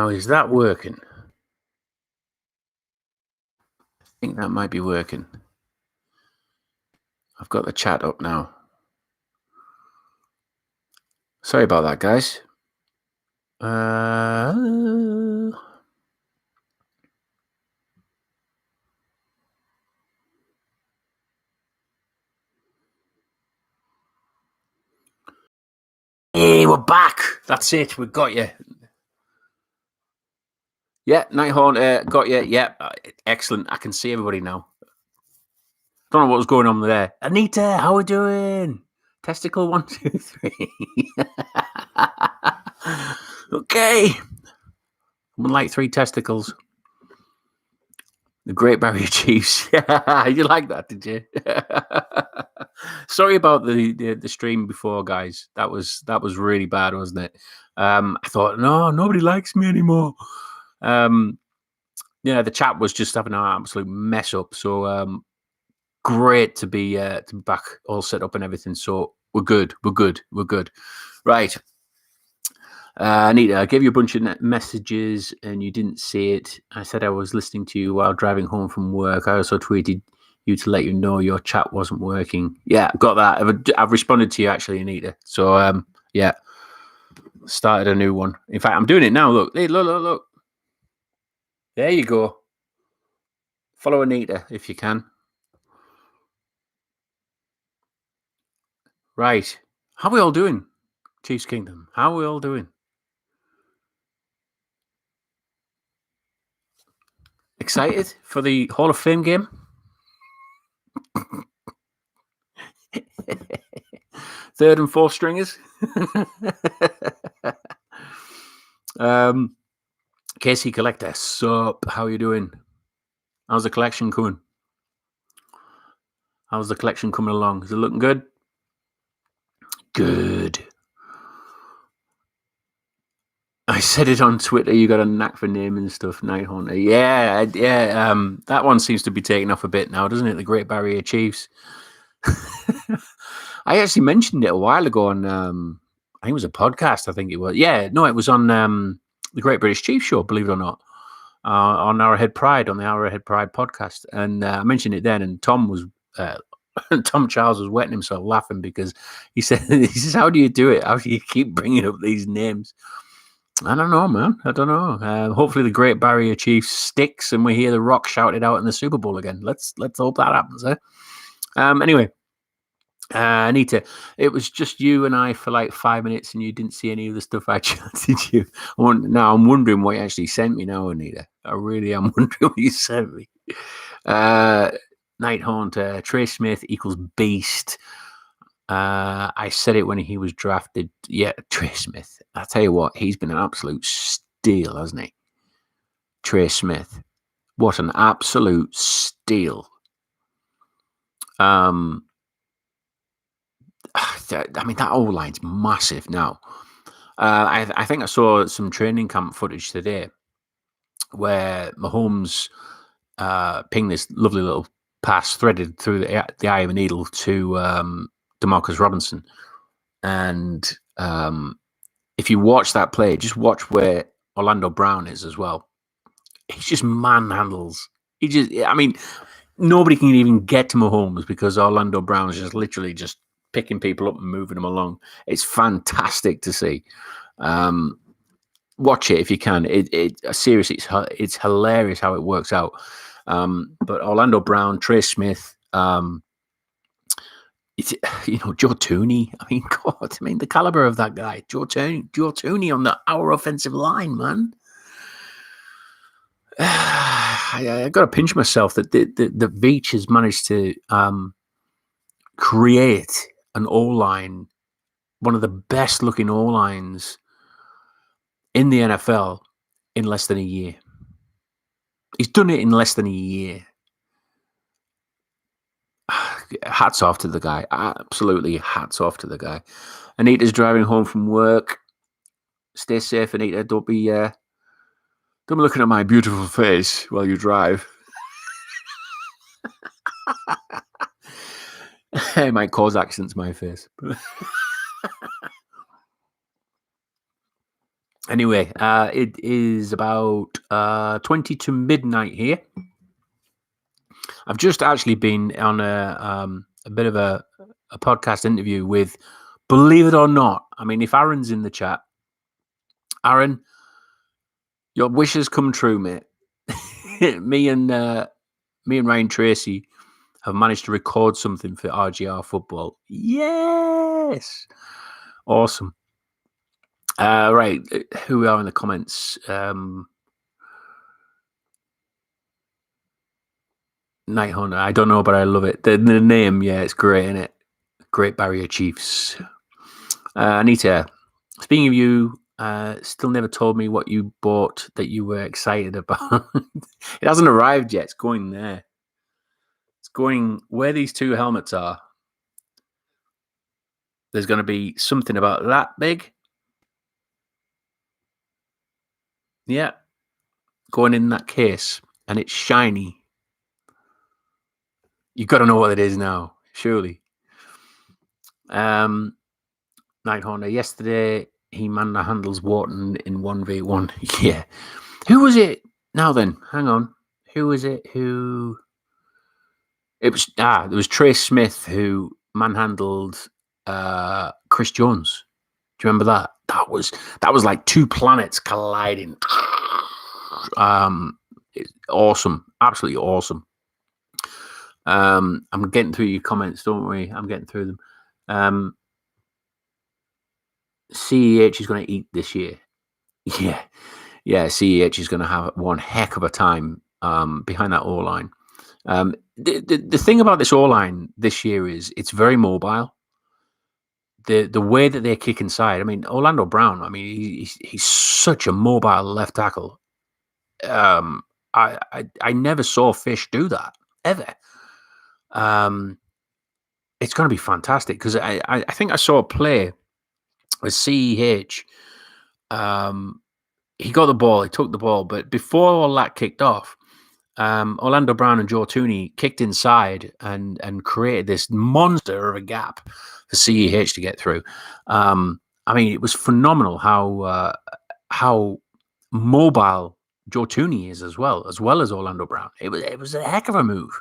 Now, is that working? I think that might be working. I've got the chat up now. Sorry about that, guys. Hey, we're back. That's it. We got you. Yeah, Nighthorn, got you. Yeah, excellent. I can see everybody now. Don't know what was going on there. Anita, how we doing? Testicle 1, 2, 3. Okay. I'm like 3 testicles. The Great Barrier Chiefs. You like that, did you? Sorry about the stream before, guys. That was really bad, wasn't it? I thought, no, nobody likes me anymore. Yeah, the chat was just having an absolute mess up. So great to be back, all set up and everything. So we're good. Right. Anita, I gave you a bunch of messages and you didn't see it. I said I was listening to you while driving home from work. I also tweeted you to let you know your chat wasn't working. Yeah, got that. I've responded to you actually, Anita. So yeah, started a new one. In fact, I'm doing it now. Look, hey, look. There you go. Follow Anita if you can. Right. How are we all doing? Chiefs Kingdom. How are we all doing? Excited for the Hall of Fame game? Third and fourth stringers. Casey Collector, sup? How you doing? How's the collection coming? How's the collection coming along? Is it looking good? Good. I said it on Twitter. You got a knack for naming stuff, Night Hunter. Yeah. That one seems to be taking off a bit now, doesn't it? The Great Barrier Chiefs. I actually mentioned it a while ago on, I think it was a podcast. I think it was. Yeah, no, it was on the Great British Chief Show. Believe it or not, on Arrowhead Pride, on the Arrowhead Pride podcast, and I mentioned it then. And Tom Charles was wetting himself laughing because he says, "How do you do it? How do you keep bringing up these names?" I don't know, man. I don't know. Hopefully, the Great Barrier Chief sticks, and we hear the Rock shouted out in the Super Bowl again. Let's hope that happens. Anyway, Anita, it was just you and I for like 5 minutes, and you didn't see any of the stuff I chatted you. Now I'm wondering what you actually sent me. Now, Anita, I really am wondering what you sent me. Night Haunter, Trey Smith equals beast. I said it when he was drafted. Yeah, Trey Smith. I'll tell you what, he's been an absolute steal, hasn't he? Trey Smith. What an absolute steal. I mean, that O-line's massive now. I think I saw some training camp footage today where Mahomes pinged this lovely little pass threaded through the eye of a needle to Demarcus Robinson. And if you watch that play, just watch where Orlando Brown is as well. He just manhandles. I mean, nobody can even get to Mahomes because Orlando Brown is just literally just picking people up and moving them along. It's fantastic to see. Watch it if you can. Seriously, it's hilarious how it works out. But Orlando Brown, Trey Smith, Joe Tooney. I mean, God, the caliber of that guy, Joe Tooney on our offensive line, man. I got to pinch myself that the Veach has managed to create an O-line, one of the best looking O-lines in the NFL in less than a year. He's done it in less than a year. Hats off to the guy. Absolutely hats off to the guy. Anita's driving home from work. Stay safe, Anita. Don't be looking at my beautiful face while you drive. It might cause accidents, my face. Anyway, it is about 20 to midnight here. I've just actually been on a bit of a podcast interview with, believe it or not, I mean, if Aaron's in the chat, Aaron, your wishes come true, mate. me and Ryan Tracy have managed to record something for RGR Football. Yes, awesome. Right, who are in the comments? Night Hunter. I don't know, but I love it. The name, yeah, it's great, isn't it? Great Barrier Chiefs. Anita, speaking of you, still never told me what you bought that you were excited about. It hasn't arrived yet. It's going there. It's going where these two helmets are. There's going to be something about that big. Yeah. Going in that case. And it's shiny. You've got to know what it is now, surely. Night Horner, yesterday he manhandles Wharton in 1v1. Yeah. Who was it? Now then, hang on. Who was it who... It was Trace Smith who manhandled Chris Jones. Do you remember that? That was like two planets colliding. Awesome. Absolutely awesome. I'm getting through your comments, don't worry. I'm getting through them. CEH is going to eat this year. Yeah. CEH is going to have one heck of a time behind that O-line. The thing about this O-line this year is it's very mobile. The way that they kick inside. I mean, Orlando Brown. I mean, he's such a mobile left tackle. I never saw Fish do that ever. It's going to be fantastic because I think I saw a play with CEH. He got the ball, he took the ball, but before all that kicked off, Orlando Brown and Joe Tooney kicked inside and created this monster of a gap for CEH to get through. I mean, it was phenomenal how mobile Joe Tooney is as well as Orlando Brown. It was a heck of a move.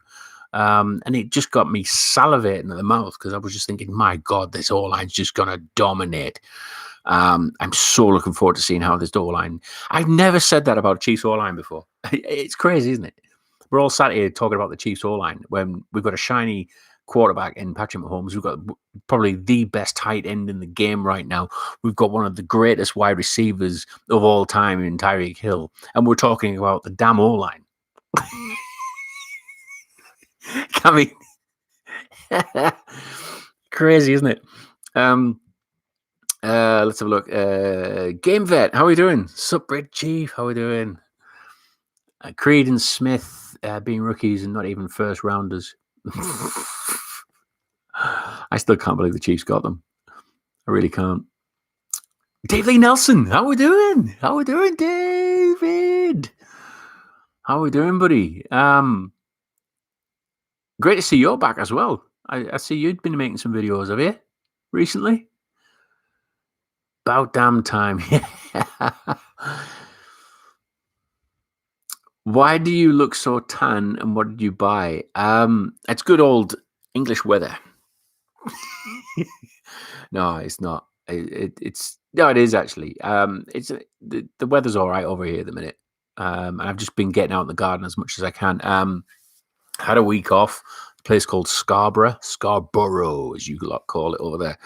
And it just got me salivating at the mouth because I was just thinking, my God, this O-line's just going to dominate. I'm so looking forward to seeing how this O-line... I've never said that about Chiefs O-line before. It's crazy, isn't it? We're all sat here talking about the Chiefs O-line when we've got a shiny quarterback in Patrick Mahomes. We've got probably the best tight end in the game right now. We've got one of the greatest wide receivers of all time in Tyreek Hill. And we're talking about the damn O-line. I mean, crazy, isn't it? Let's have a look. Game Vet, how are we doing? Sup, Brit Chief, how are we doing? Creed and Smith being rookies and not even first rounders. I still can't believe the Chiefs got them. I really can't. Dave Lee Nelson, how are we doing? How are we doing, David? How are we doing, buddy? Great to see you back as well. I see you'd been making some videos, have you? Recently? About damn time. Why do you look so tan and what did you buy? It's good old English weather. No, it's not. It is actually. It's the weather's all right over here at the minute. And I've just been getting out in the garden as much as I can. Had a week off. A place called Scarborough, as you call it over there.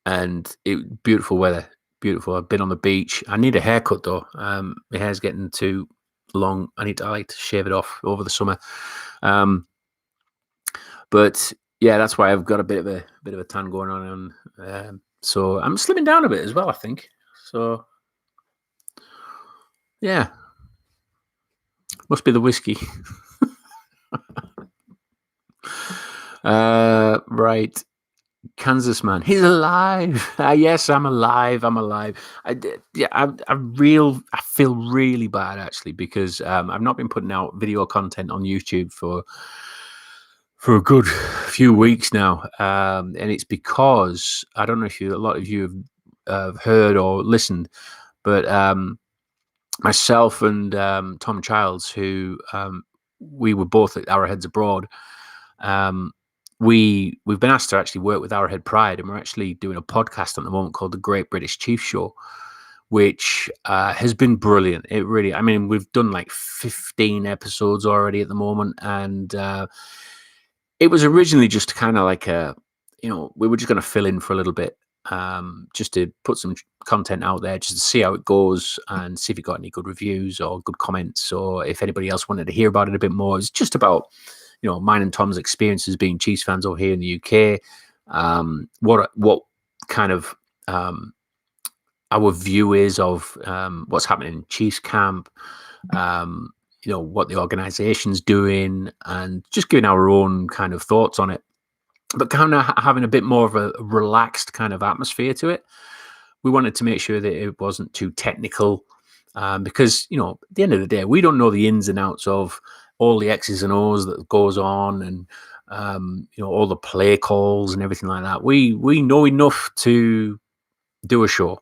And beautiful weather. Beautiful. I've been on the beach. I need a haircut though. My hair's getting too long. I like to shave it off over the summer. But yeah, that's why I've got a bit of a tan going on. So I'm slimming down a bit as well, I think. So yeah, must be the whiskey. Right. Kansas man, he's alive. Yes, I'm alive. I feel really bad actually because I've not been putting out video content on YouTube for a good few weeks now, and it's because I don't know if a lot of you have heard or listened, but myself and Tom Childs, who we were both at Arrowheads Abroad, we've been asked to actually work with Arrowhead Pride, and we're actually doing a podcast at the moment called the Great British Chief Show, which has been brilliant. It really, I mean, we've done like 15 episodes already at the moment, and it was originally just kind of like we were just going to fill in for a little bit, just to put some content out there, just to see how it goes and see if it got any good reviews or good comments, or if anybody else wanted to hear about it a bit more. It's just about, mine and Tom's experiences being Chiefs fans over here in the UK, what kind of our view is of what's happening in Chiefs camp, what the organization's doing, and just giving our own kind of thoughts on it, but kind of having a bit more of a relaxed kind of atmosphere to it. We wanted to make sure that it wasn't too technical, because, at the end of the day, we don't know the ins and outs of all the X's and O's that goes on, and, all the play calls and everything like that. We know enough to do a show.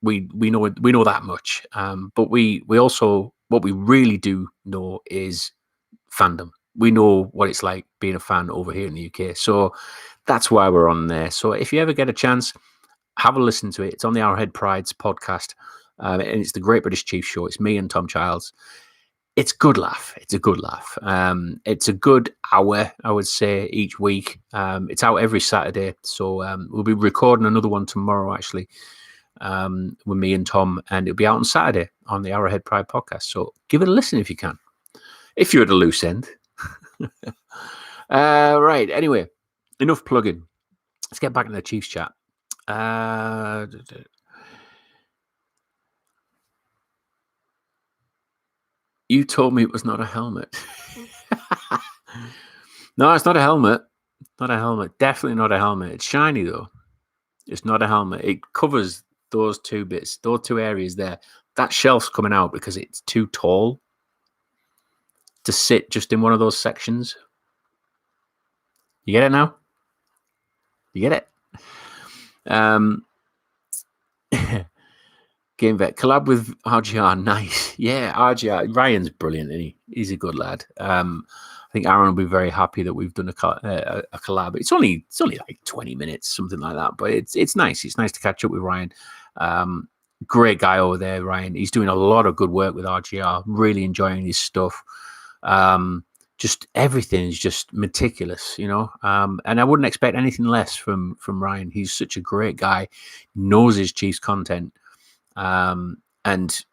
We know that much. But we also, what we really do know is fandom. We know what it's like being a fan over here in the UK. So that's why we're on there. So if you ever get a chance, have a listen to it. It's on the Arrowhead Pride's podcast, and it's the Great British Chief Show. It's me and Tom Childs. It's good laugh. It's a good laugh. It's a good hour, I would say, each week. It's out every Saturday. So we'll be recording another one tomorrow, actually, with me and Tom, and it'll be out on Saturday on the Arrowhead Pride podcast. So give it a listen if you can, if you're at a loose end. Right. Anyway, enough plugging. Let's get back to the Chiefs chat. You told me it was not a helmet. No, it's not a helmet. Not a helmet. Definitely not a helmet. It's shiny, though. It's not a helmet. It covers those two bits, those two areas there. That shelf's coming out because it's too tall to sit just in one of those sections. You get it now? You get it? Game Vet collab with RGR, nice. Yeah, RGR. Ryan's brilliant, isn't he? He's a good lad. I think Aaron will be very happy that we've done a collab. It's only like 20 minutes, something like that, but it's nice. It's nice to catch up with Ryan. Great guy over there, Ryan. He's doing a lot of good work with RGR. Really enjoying his stuff. Just everything is just meticulous, and I wouldn't expect anything less from Ryan. He's such a great guy, knows his Chiefs content, and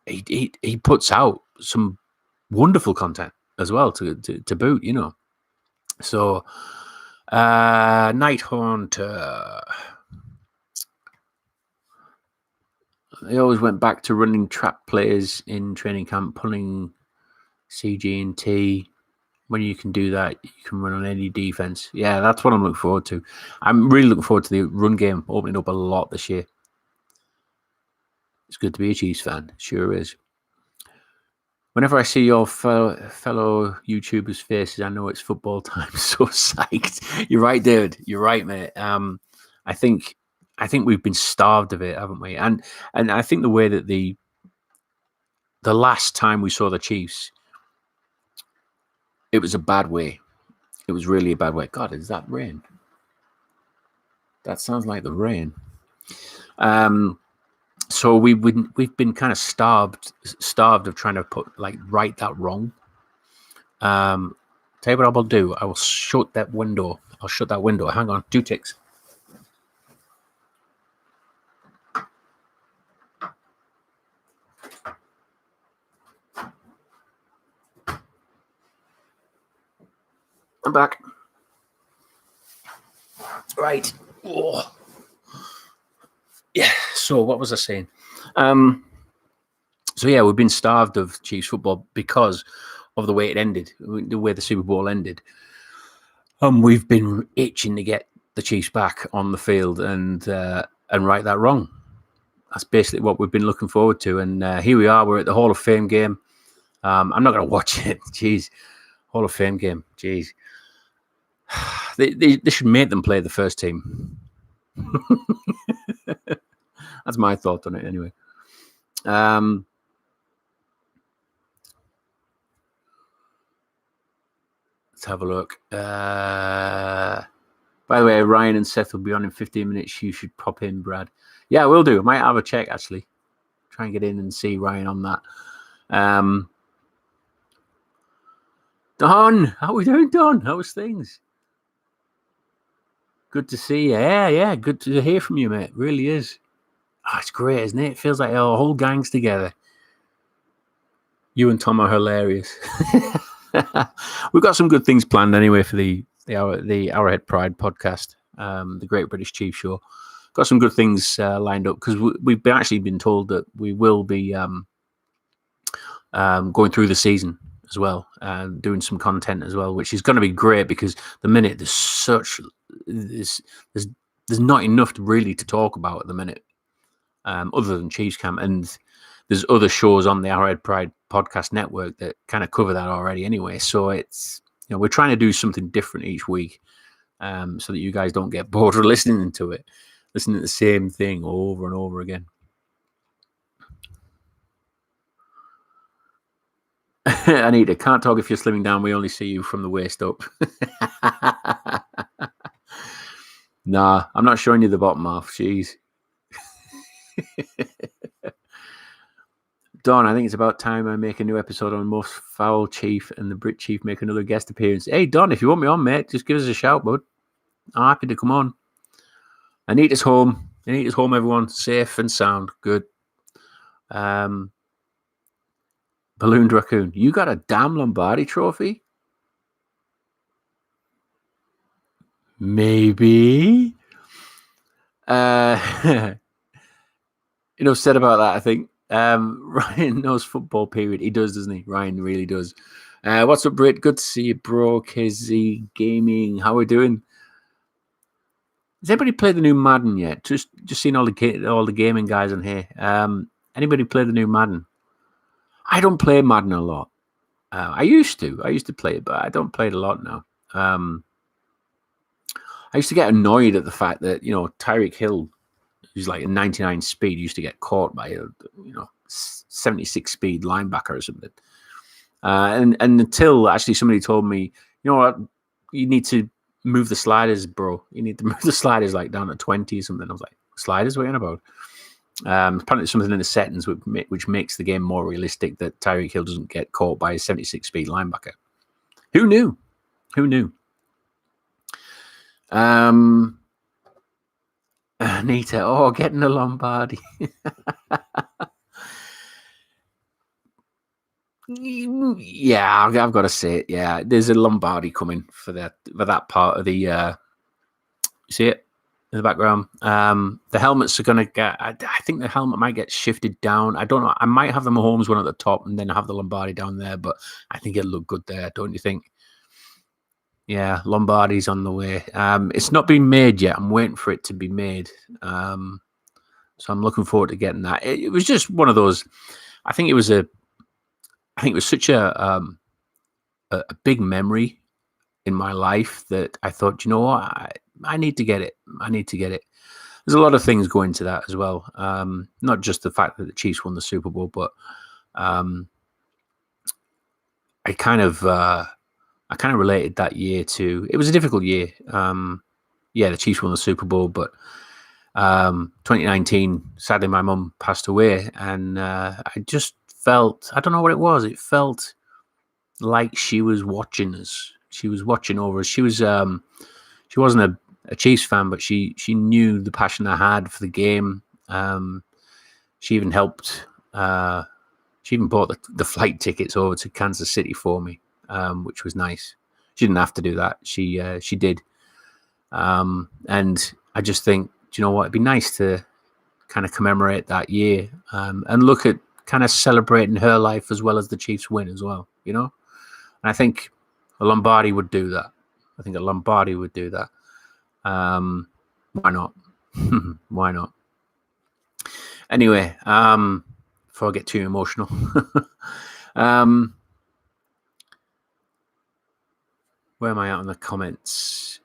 he puts out some wonderful content as well to boot, So Night Haunter, they always went back to running trap players in training camp, pulling CG&T. When you can do that, you can run on any defense. Yeah, that's what I'm looking forward to. I'm really looking forward to the run game opening up a lot this year. It's good to be a Chiefs fan. Sure is. Whenever I see your fellow YouTubers' faces, I know it's football time. So psyched. You're right, David. You're right, mate. I think we've been starved of it, haven't we? And I think the way that the last time we saw the Chiefs, it was a bad way. It was really a bad way. God, is that rain? That sounds like the rain. So we've been kind of starved of trying to right that wrong. Tell you what I will do. I will shut that window. I'll shut that window. Hang on, 2 ticks. I'm back. Right. Oh. Yeah. So what was I saying? So yeah, we've been starved of Chiefs football because of the way it ended, the way the Super Bowl ended. We've been itching to get the Chiefs back on the field and right that wrong. That's basically what we've been looking forward to. And here we are. We're at the Hall of Fame game. I'm not going to watch it. Jeez. Hall of Fame game. Jeez. They should make them play the first team. That's my thought on it anyway. Let's have a look. By the way, Ryan and Seth will be on in 15 minutes. You should pop in, Brad. Yeah, I will do. I might have a check, actually. Try and get in and see Ryan on that. Don, how are we doing, Don? How's things? Good to see you. Yeah. Good to hear from you, mate. It really is. Oh, it's great, isn't it? It feels like our whole gang's together. You and Tom are hilarious. We've got some good things planned anyway for the Arrowhead Pride podcast, the Great British Chief Show. Got some good things lined up because we've actually been told that we will be going through the season as well, doing some content as well, which is going to be great because the minute there's not enough really to talk about at the minute, other than Chiefs Camp, and there's other shows on the Arrowhead Pride podcast network that kind of cover that already anyway. So it's, we're trying to do something different each week, so that you guys don't get bored of listening to the same thing over and over again. Anita, can't talk if you're slimming down. We only see you from the waist up. Nah, I'm not showing you the bottom half. Jeez. Don, I think it's about time I make a new episode on Most Foul Chief and the Brit Chief make another guest appearance. Hey, Don, if you want me on, mate, just give us a shout, bud. I'm happy to come on. Anita's home. Anita's home, everyone. Safe and sound. Good. Ballooned Raccoon, you got a damn Lombardi trophy? Maybe. Enough said about that, I think. Ryan knows football, period. He does, doesn't he? Ryan really does. What's up, Brit? Good to see you, bro. Kizzy Gaming. How are we doing? Has anybody played the new Madden yet? Just seen all the gaming guys on here. Anybody play the new Madden? I don't play Madden a lot. I used to play it, but I don't play it a lot now. I used to get annoyed at the fact that, Tyreek Hill, who's like a 99 speed, used to get caught by a 76 speed linebacker or something. And until actually somebody told me, you know what, you need to move the sliders, bro. You need to move the sliders like down to 20 or something. I was like, sliders? What are you on about? Apparently something in the settings which makes the game more realistic that Tyreek Hill doesn't get caught by a 76 speed linebacker. Who knew? Anita, getting a Lombardi. Yeah, I've got to say it. Yeah, there's a Lombardi coming for that part of the. See it in the background. The helmets are going to get. I think the helmet might get shifted down. I don't know. I might have the Mahomes one at the top and then have the Lombardi down there, but I think it'll look good there, don't you think? Yeah, Lombardi's on the way. It's not been made yet. I'm waiting for it to be made. So I'm looking forward to getting that. It was just one of those. I think it was such a big memory in my life that I thought, you know what, I need to get it. There's a lot of things going to that as well. Not just the fact that the Chiefs won the Super Bowl, but I kind of related that year to. It was a difficult year. The Chiefs won the Super Bowl, but 2019, sadly, my mum passed away, and I just felt, I don't know what it was. It felt like she was watching us. She was watching over us. She wasn't a Chiefs fan, but she knew the passion I had for the game. She even helped. She even bought the flight tickets over to Kansas City for me, which was nice. She didn't have to do that. She did. And I just think, do you know what? It'd be nice to kind of commemorate that year, and look at kind of celebrating her life as well as the Chiefs win as well, And I think a Lombardi would do that. Why not? Why not? Anyway, before I get too emotional, where am I at on the comments?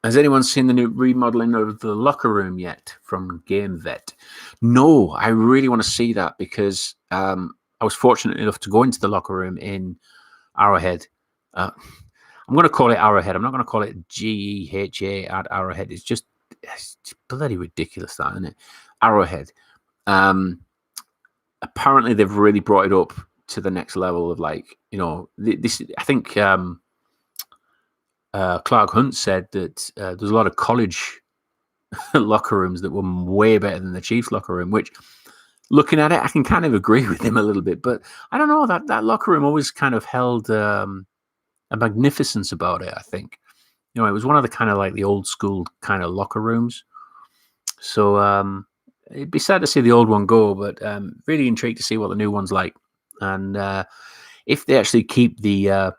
Has anyone seen the new remodeling of the locker room yet from Game Vet? No, I really want to see that because I was fortunate enough to go into the locker room in Arrowhead. I'm going to call it Arrowhead. I'm not going to call it GEHA at Arrowhead. It's bloody ridiculous, that, isn't it? Arrowhead. Apparently, they've really brought it up to the next level of, like, you know, this. I think Clark Hunt said that there's a lot of college locker rooms that were way better than the Chiefs locker room, which, looking at it, I can kind of agree with him a little bit. But I don't know, that locker room always kind of held a magnificence about it, I think. You know, it was one of the kind of like the old school kind of locker rooms. So it'd be sad to see the old one go, but really intrigued to see what the new one's like. And if they actually keep the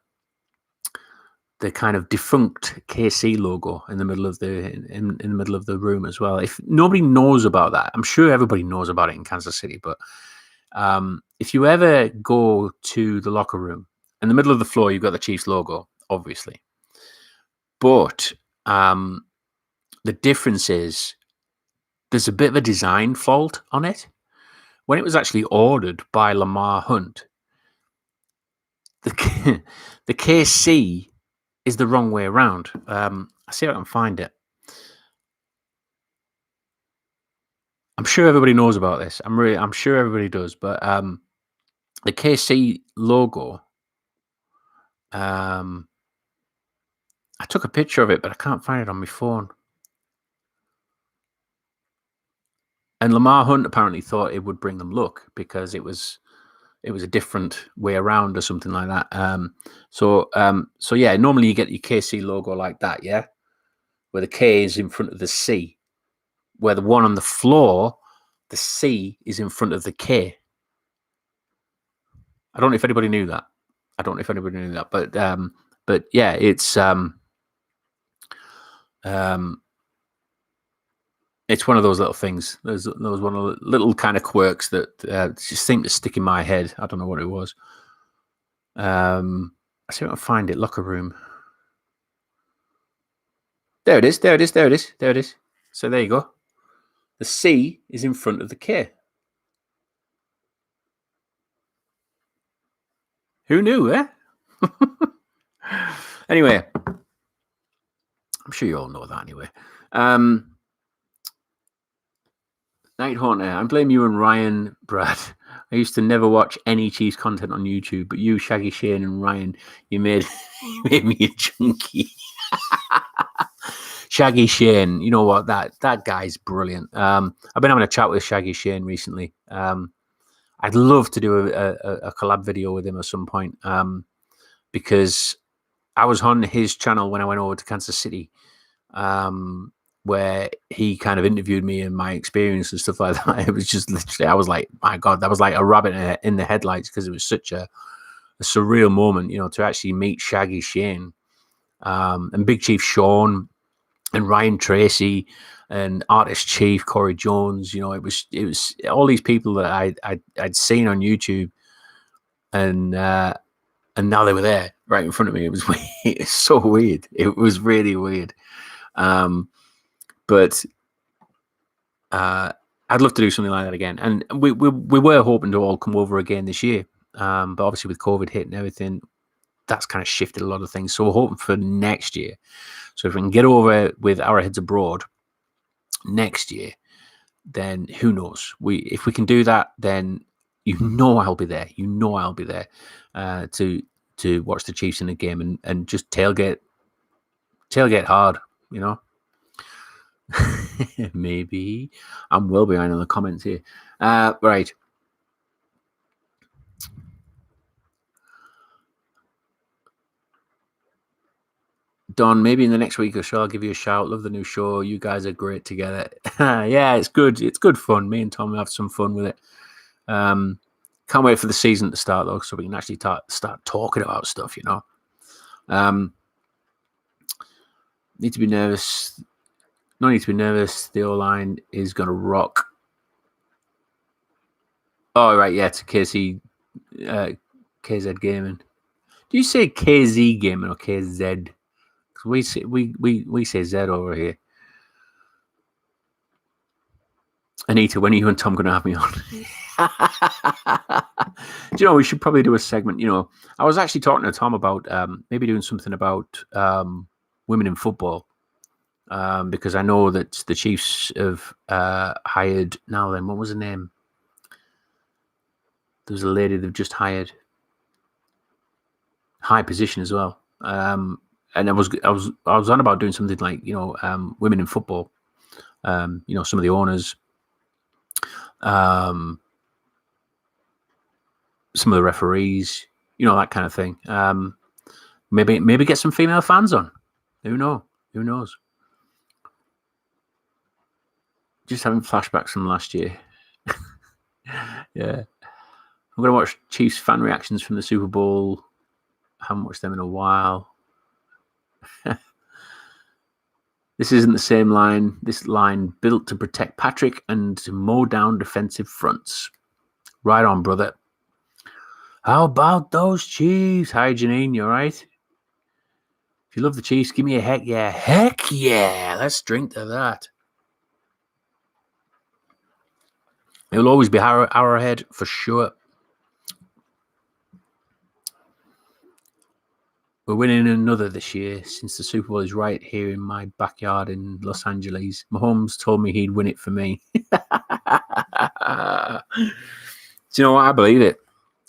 kind of defunct KC logo in the middle of in the middle of the room as well. If nobody knows about that, I'm sure everybody knows about it in Kansas City. But if you ever go to the locker room, in the middle of the floor, you've got the Chiefs logo, obviously. But the difference is there's a bit of a design fault on it. When it was actually ordered by Lamar Hunt, the KC is the wrong way around. I see if I can find it. I'm sure everybody knows about this. I'm sure everybody does. But the KC logo, I took a picture of it, but I can't find it on my phone. And Lamar Hunt apparently thought it would bring them luck because it was a different way around or something like that. So yeah, normally you get your KC logo like that, yeah, where the K is in front of the C, where the one on the floor, the C is in front of the K. I don't know if anybody knew that. But yeah, it's one of those little things. There's one of the little kind of quirks that just seemed to stick in my head. I don't know what it was. I see if I can find it. Locker room. There it is. So there you go. The C is in front of the K. Who knew, eh? Anyway, I'm sure you all know that anyway. Night Haunter, I blame you and Ryan, Brad. I used to never watch any Chiefs content on YouTube, but you, Shaggy, Shane, and Ryan, you made me a junkie. Shaggy Shane, you know what? That guy's brilliant. I've been having a chat with Shaggy Shane recently. I'd love to do a collab video with him at some point because I was on his channel when I went over to Kansas City, where he kind of interviewed me and my experience and stuff like that. It was just literally, I was like, my God, that was like a rabbit in the headlights because it was such a surreal moment, you know, to actually meet Shaggy Shane and Big Chief Sean and Ryan Tracy and Artist Chief Corey Jones. You know, it was all these people that I'd seen on YouTube, and now they were there right in front of me. It was weird. It's so weird. It was really weird. But I'd love to do something like that again. And we were hoping to all come over again this year. But obviously with COVID hit and everything, that's kind of shifted a lot of things. So we're hoping for next year. So if we can get over with Arrowheads Abroad next year, then who knows? If we can do that, then I'll be there. I'll be there to watch the Chiefs in the game and just tailgate hard, you know. Maybe I'm well behind on the comments here. Right. Don, maybe in the next week or so, I'll give you a shout. Love the new show. You guys are great together. Yeah, it's good. It's good fun. Me and Tom have some fun with it. Can't wait for the season to start, though, so we can actually start talking about stuff, you know. Need to be nervous. No need to be nervous. The O-line is going to rock. Oh, right, yeah, it's KZ Gaming. Do you say KZ Gaming or KZ? We say Z over here. Anita, when are you and Tom going to have me on? Do you know, we should probably do a segment. You know, I was actually talking to Tom about maybe doing something about women in football, because I know that the Chiefs have hired, now then, what was her name? There was a lady they've just hired, high position as well. And I was on about doing something like, you know, women in football. You know, some of the owners, some of the referees, you know, that kind of thing. Maybe get some female fans on. Who knows? Just having flashbacks from last year. Yeah. I'm going to watch Chiefs fan reactions from the Super Bowl. I haven't watched them in a while. This isn't the same line. This line built to protect Patrick and to mow down defensive fronts. Right on, brother. How about those Chiefs? Hi, Janine. You all right? If you love the Chiefs, give me a heck yeah. Heck yeah. Let's drink to that. It will always be Arrowhead for sure. We're winning another this year since the Super Bowl is right here in my backyard in Los Angeles. Mahomes told me he'd win it for me. Do you know what? I believe it.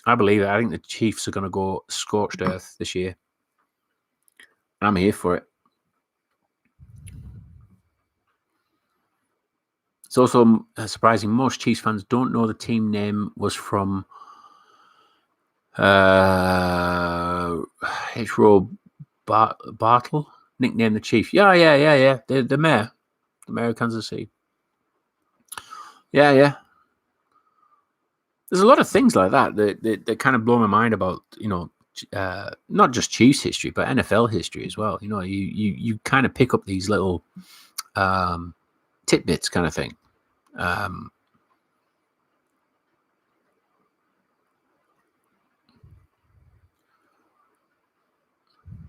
I think the Chiefs are going to go scorched earth this year. And I'm here for it. It's also surprising most Chiefs fans don't know the team name was from H-Row Bartle, nicknamed the Chief. Yeah. The mayor of Kansas City. Yeah. There's a lot of things like that kind of blow my mind about, you know, not just Chiefs history, but NFL history as well. You know, you kind of pick up these little tidbits kind of thing.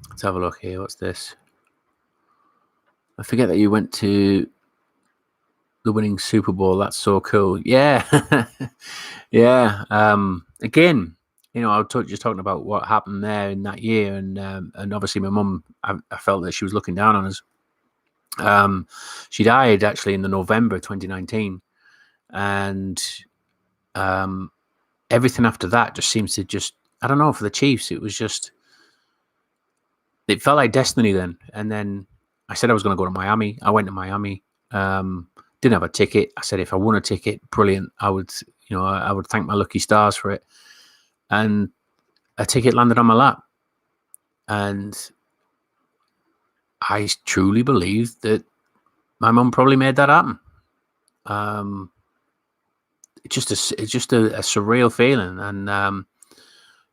Let's have a look here. What's this? I forget that you went to the winning Super Bowl. That's so cool. Yeah. Yeah. Again, you know, I was just talking about what happened there in that year, and obviously my mum, I felt that she was looking down on us. She died actually in the November 2019, and everything after that just seems to I don't know, for the Chiefs, it felt like destiny then. And then I said I was going to go to Miami. I went to Miami. Didn't have a ticket. I said if I won a ticket, brilliant. I would thank my lucky stars for it. And a ticket landed on my lap. And I truly believe that my mum probably made that happen. It's just a surreal feeling. And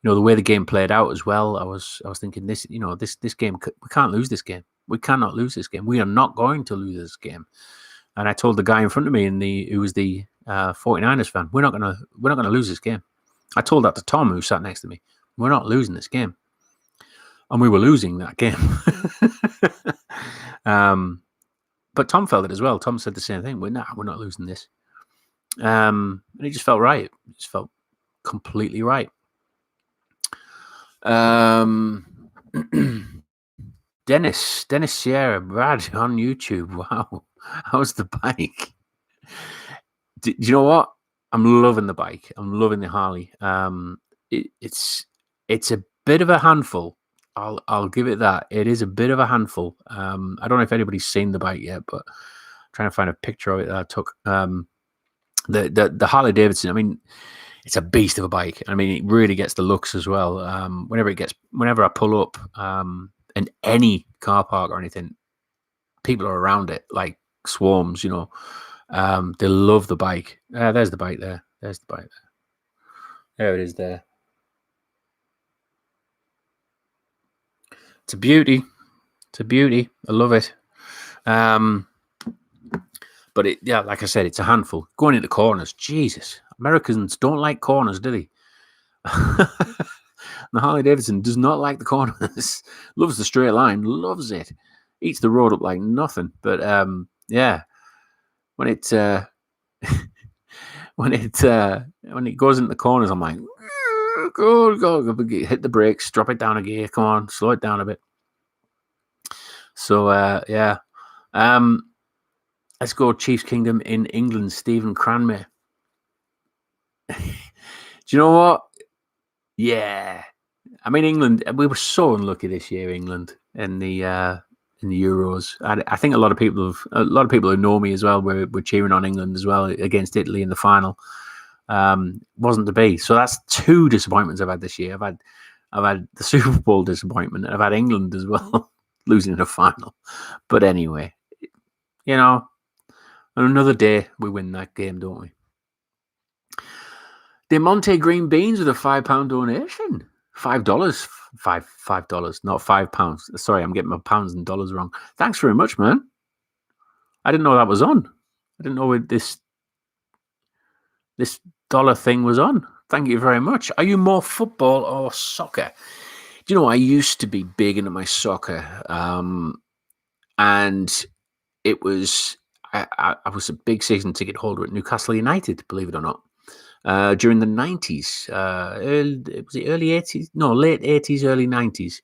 you know, the way the game played out as well, I was thinking this game, we can't lose this game. We cannot lose this game. We are not going to lose this game. And I told the guy in front of me who was the 49ers fan, we're not gonna lose this game. I told that to Tom, who sat next to me. We're not losing this game. And we were losing that game. But Tom felt it as well. Tom said the same thing. We're not losing this. And it just felt right. It just felt completely right. Dennis Sierra Brad on YouTube. Wow, how's the bike? Do you know what? I'm loving the bike. I'm loving the Harley. It's a bit of a handful. I'll give it that. It is a bit of a handful. I don't know if anybody's seen the bike yet, but I'm trying to find a picture of it that I took. The Harley Davidson. I mean, it's a beast of a bike. I mean, it really gets the looks as well. Whenever I pull up in any car park or anything, people are around it like swarms. You know, they love the bike. There's the bike there. There's the bike there. There it is. There. It's a beauty. It's a beauty. I love it. But like I said, it's a handful. Going into corners, Jesus. Americans don't like corners, do they? the Harley Davidson does not like the corners. Loves the straight line. Loves it. Eats the road up like nothing. But yeah, when it when it goes into the corners, I'm like, go, hit the brakes, drop it down a gear. Come on, slow it down a bit. So yeah, let's go Chiefs Kingdom in England. Stephen Cranmere. Do you know what? Yeah, I mean England. We were so unlucky this year, England, in the Euros. I think a lot of people who know me as well were cheering on England as well against Italy in the final. Wasn't to be. So that's two disappointments I've had this year. I've had the Super Bowl disappointment, and I've had England as well losing in a final. But anyway, you know, another day we win that game, don't we? DeMonte Green Beans with a £5 donation. $5, $5, not £5. Sorry, I'm getting my pounds and dollars wrong. Thanks very much, man. I didn't know that was on. I didn't know this dollar thing was on. Thank you very much. Are you more football or soccer? Do you know, I used to be big into my soccer, and it was I was a big season ticket holder at Newcastle United, believe it or not. During the 90s, was it early 80s? No, late 80s, early 90s.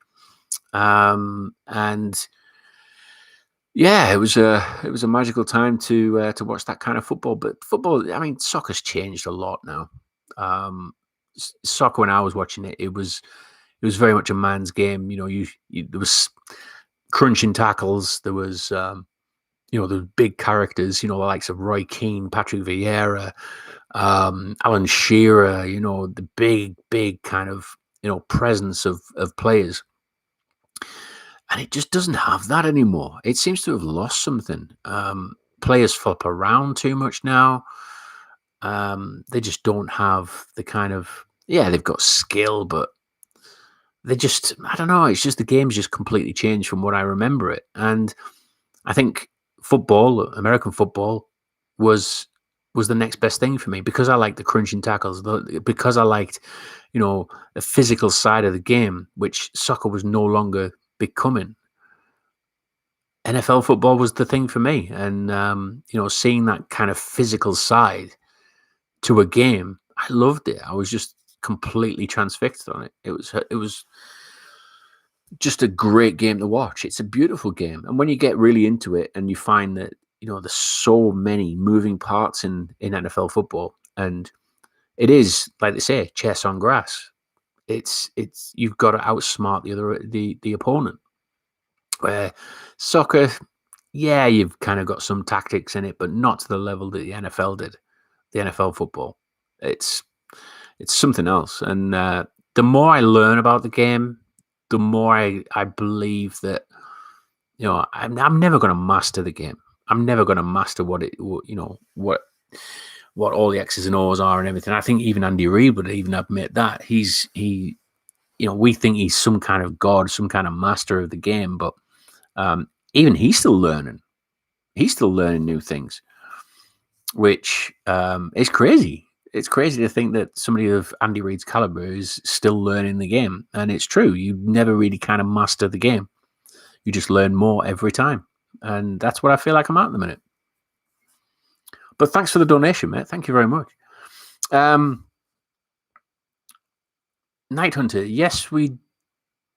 And yeah, it was a magical time to watch that kind of football. But football, I mean, soccer's changed a lot now. Soccer, when I was watching it, it was very much a man's game. You know, there was crunching tackles. There was the big characters. You know, the likes of Roy Keane, Patrick Vieira, Alan Shearer. You know, the big kind of presence of players. And it just doesn't have that anymore. It seems to have lost something. Players flop around too much now. They just don't have the kind of they've got skill, but they just I don't know. It's just the game's just completely changed from what I remember it. And I think football, American football, was the next best thing for me because I liked the crunching tackles, because I liked the physical side of the game, which soccer was no longer becoming. NFL football was the thing for me, and seeing that kind of physical side to a game, I loved it. I was just completely transfixed on it. It was just a great game to watch. It's a beautiful game, and when you get really into it, and you find that there's so many moving parts in NFL football, and it is like they say, chess on grass. It's you've got to outsmart the opponent. Where soccer, yeah, you've kind of got some tactics in it, but not to the level that the NFL did. The NFL football, it's something else. And the more I learn about the game, the more I believe that I'm never going to master the game. I'm never going to master what all the X's and O's are and everything. I think even Andy Reid would even admit that we think he's some kind of god, some kind of master of the game, but even he's still learning. He's still learning new things, which is crazy. It's crazy to think that somebody of Andy Reid's caliber is still learning the game. And it's true. You never really kind of master the game. You just learn more every time. And that's what I feel like I'm at the minute. But thanks for the donation, mate. Thank you very much. Night Hunter. Yes, we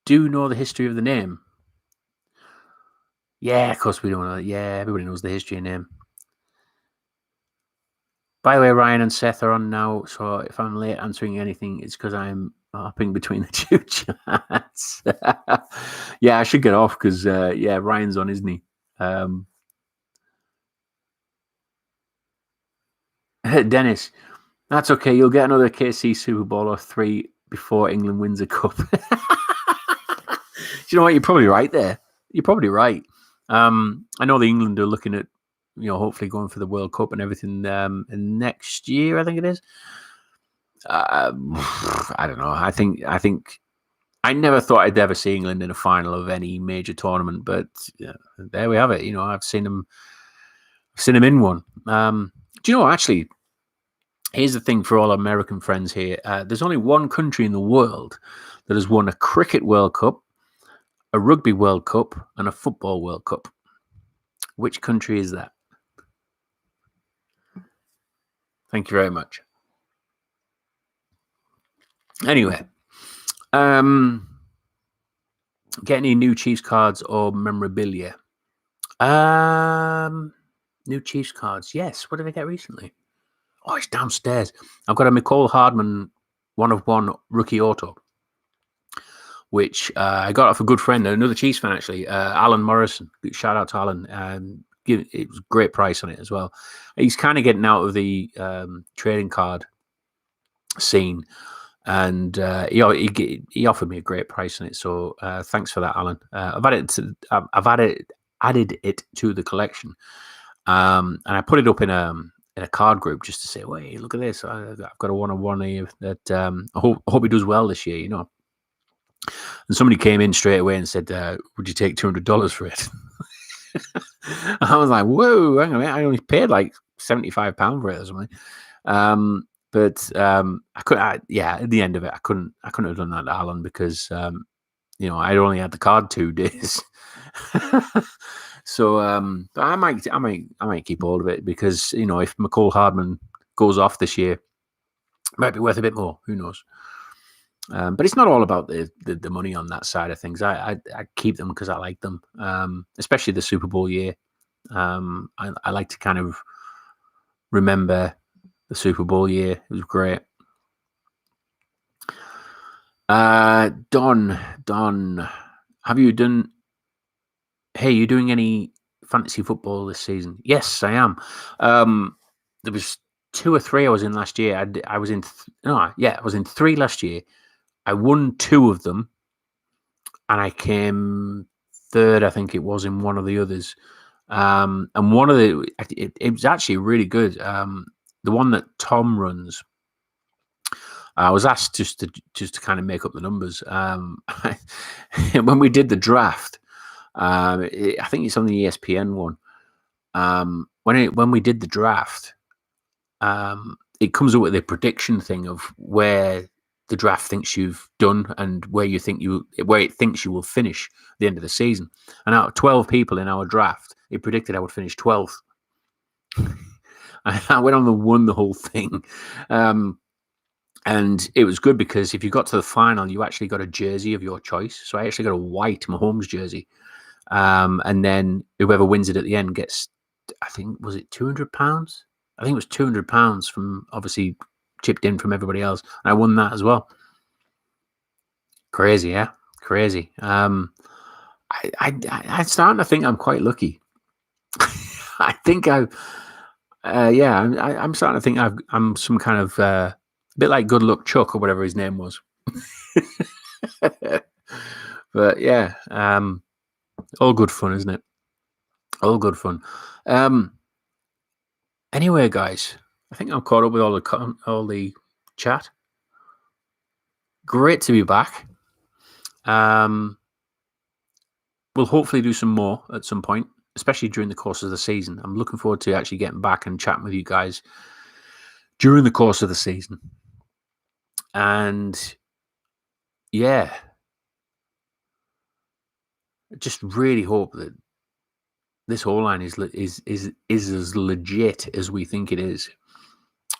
do know the history of the name. Yeah, of course we don't know. Yeah, everybody knows the history of the name. By the way, Ryan and Seth are on now, so if I'm late answering anything, it's because I'm hopping between the two chats. Yeah, I should get off because, Ryan's on, isn't he? Dennis, that's okay. You'll get another KC Super Bowl or 3 before England wins a cup. Do you know what? You're probably right there. You're probably right. I know the England are looking at hopefully going for the World Cup and everything next year, I think it is. I don't know. I think I never thought I'd ever see England in a final of any major tournament, but there we have it. I've seen them in one. Do you know, actually, here's the thing for all American friends here. There's only one country in the world that has won a Cricket World Cup, a Rugby World Cup, and a Football World Cup. Which country is that? Thank you very much. Anyway, get any new Chiefs cards or memorabilia? New Chiefs cards. Yes. What did I get recently? Oh, it's downstairs. I've got a McCall Hardman 1/1 rookie auto, which I got off a good friend, another Chiefs fan actually, Alan Morrison. Shout out to Alan. It was a great price on it as well. He's kind of getting out of the trading card scene, and he offered me a great price on it. So thanks for that, Alan. I've added it to the collection, and I put it up in a card group just to say, "Wait, look at this! I've got a 1/1 here that I hope he does well this year." And somebody came in straight away and said, "Would you take $200 for it?" I was like, "Whoa, hang on a minute. I only paid like £75 for it or something." But I could, at the end of it, I couldn't have done that to Alan because I'd only had the card 2 days. So but I might keep hold of it because if McCall Hardman goes off this year, it might be worth a bit more. Who knows? But it's not all about the money on that side of things. I keep them because I like them, especially the Super Bowl year. I like to kind of remember the Super Bowl year. It was great. Don, have you done? Hey, you doing any fantasy football this season? Yes, I am. There was 2 or 3 I was in last year. I was in 3 last year. I won 2 of them, and I came 3rd, I think it was, in one of the others. And one of it was actually really good. The one that Tom runs, I was asked just to kind of make up the numbers. When we did the draft, I think it's on the ESPN one. When we did the draft, it comes up with a prediction thing of where the draft thinks you've done and where it thinks you will finish at the end of the season. And out of 12 people in our draft, it predicted I would finish 12th. I went on and won the whole thing. And it was good because if you got to the final, you actually got a jersey of your choice. So I actually got a white Mahomes jersey. And then whoever wins it at the end gets, I think, was it £200? I think it was £200 from obviously chipped in from everybody else. And I won that as well. Crazy, yeah? Crazy. I'm starting to think I'm quite lucky. I think I'm starting to think I'm some kind of a bit like Good Luck Chuck or whatever his name was. But yeah, all good fun, isn't it? All good fun. Anyway, guys, I think I'm caught up with all the chat. Great to be back. We'll hopefully do some more at some point, especially during the course of the season. I'm looking forward to actually getting back and chatting with you guys during the course of the season. And yeah, I just really hope that this whole line is as legit as we think it is.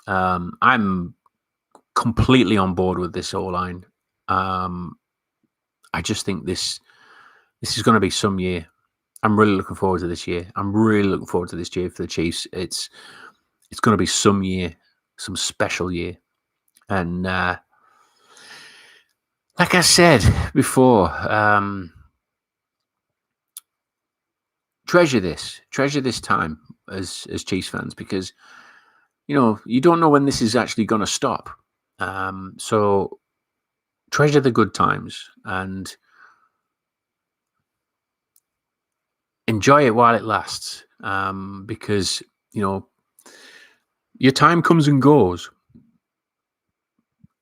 I'm completely on board with this whole line. I just think this is going to be some year. I'm really looking forward to this year. I'm really looking forward to this year for the Chiefs. It's going to be some year, some special year. And like I said before, treasure this time as Chiefs fans, because you don't know when this is actually going to stop. So treasure the good times and enjoy it while it lasts, because your time comes and goes.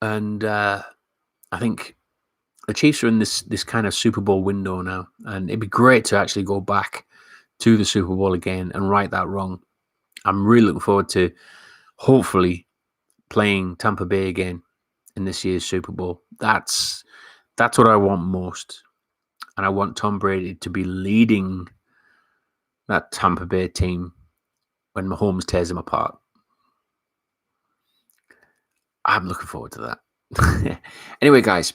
And I think the Chiefs are in this kind of Super Bowl window now, and it'd be great to actually go back to the Super Bowl again and right that wrong. I'm really looking forward to hopefully playing Tampa Bay again in this year's Super Bowl. That's That's what I want most. And I want Tom Brady to be leading that Tampa Bay team when Mahomes tears them apart. I'm looking forward to that. Anyway, guys,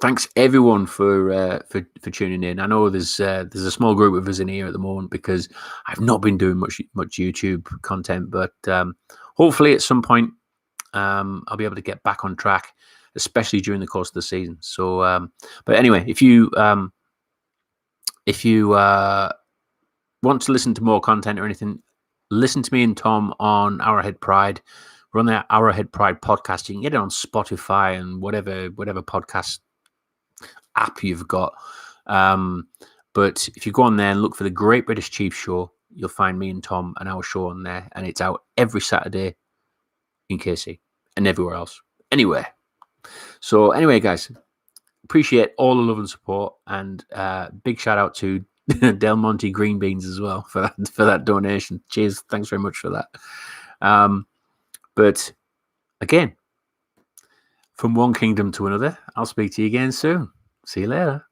thanks everyone for tuning in. I know there's a small group of us in here at the moment because I've not been doing much YouTube content, but hopefully at some point I'll be able to get back on track, especially during the course of the season. So, but anyway, if you want to listen to more content or anything, listen to me and Tom on Arrowhead Pride. We're on the Arrowhead Pride podcast. You can get it on Spotify and whatever podcast app you've got. But if you go on there and look for the Great British Chief Show, you'll find me and Tom and our show on there. And it's out every Saturday in KC and everywhere else. Anyway. So anyway, guys, appreciate all the love and support. And big shout out to Del Monte Green Beans as well for that donation. Cheers. Thanks very much for that. But again, from one kingdom to another, I'll speak to you again soon. See you later.